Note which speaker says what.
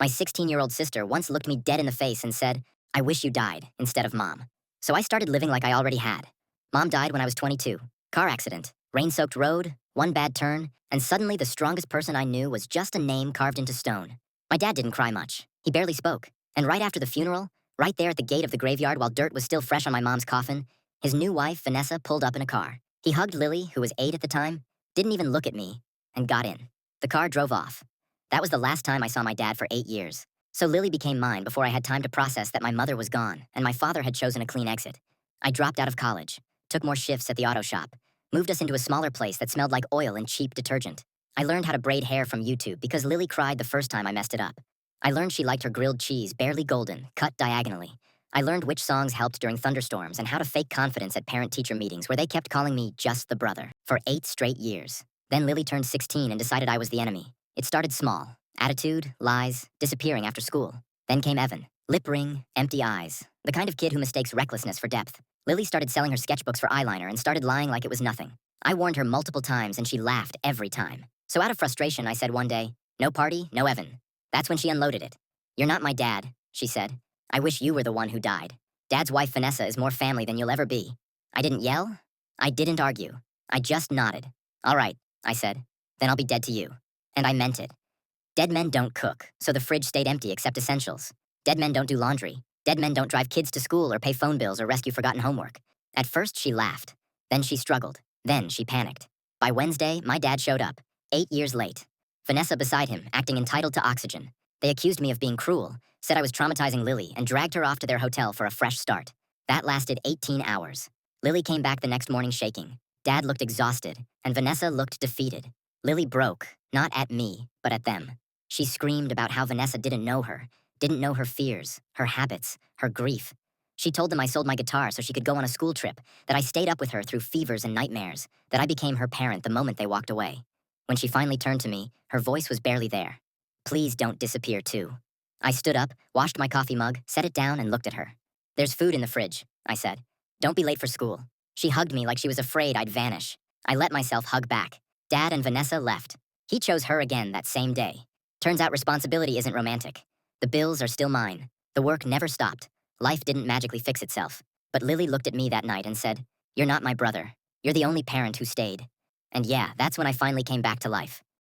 Speaker 1: My 16-year-old sister once looked me dead in the face and said, "I wish you died," instead of mom. So I started living like I already had. Mom died when I was 22. Car accident, rain-soaked road, one bad turn, and suddenly the strongest person I knew was just a name carved into stone. My dad didn't cry much. He barely spoke. And right after the funeral, right there at the gate of the graveyard while dirt was still fresh on my mom's coffin, his new wife, Vanessa, pulled up in a car. He hugged Lily, who was 8 at the time, didn't even look at me, and got in. The car drove off. That was the last time I saw my dad for 8 years. So Lily became mine before I had time to process that my mother was gone and my father had chosen a clean exit. I dropped out of college, took more shifts at the auto shop, moved us into a smaller place that smelled like oil and cheap detergent. I learned how to braid hair from YouTube because Lily cried the first time I messed it up. I learned she liked her grilled cheese barely golden, cut diagonally. I learned which songs helped during thunderstorms and how to fake confidence at parent-teacher meetings where they kept calling me just the brother for 8 straight years. Then Lily turned 16 and decided I was the enemy. It started small. Attitude, lies, disappearing after school. Then came Evan. Lip ring, empty eyes. The kind of kid who mistakes recklessness for depth. Lily started selling her sketchbooks for eyeliner and started lying like it was nothing. I warned her multiple times and she laughed every time. So out of frustration, I said one day, "No party, no Evan." That's when she unloaded it. "You're not my dad," she said. "I wish you were the one who died. Dad's wife Vanessa is more family than you'll ever be." I didn't yell. I didn't argue. I just nodded. "All right," I said. "Then I'll be dead to you." And I meant it. Dead men don't cook, so the fridge stayed empty except essentials. Dead men don't do laundry. Dead men don't drive kids to school or pay phone bills or rescue forgotten homework. At first, she laughed. Then she struggled. Then she panicked. By Wednesday, my dad showed up, 8 years late. Vanessa beside him, acting entitled to oxygen. They accused me of being cruel, said I was traumatizing Lily, and dragged her off to their hotel for a fresh start. That lasted 18 hours. Lily came back the next morning shaking. Dad looked exhausted, and Vanessa looked defeated. Lily broke, not at me, but at them. She screamed about how Vanessa didn't know her fears, her habits, her grief. She told them I sold my guitar so she could go on a school trip, that I stayed up with her through fevers and nightmares, that I became her parent the moment they walked away. When she finally turned to me, her voice was barely there. "Please don't disappear too." I stood up, washed my coffee mug, set it down, and looked at her. "There's food in the fridge," I said. "Don't be late for school." She hugged me like she was afraid I'd vanish. I let myself hug back. Dad and Vanessa left. He chose her again that same day. Turns out responsibility isn't romantic. The bills are still mine. The work never stopped. Life didn't magically fix itself. But Lily looked at me that night and said, "You're not my brother. You're the only parent who stayed." And yeah, that's when I finally came back to life.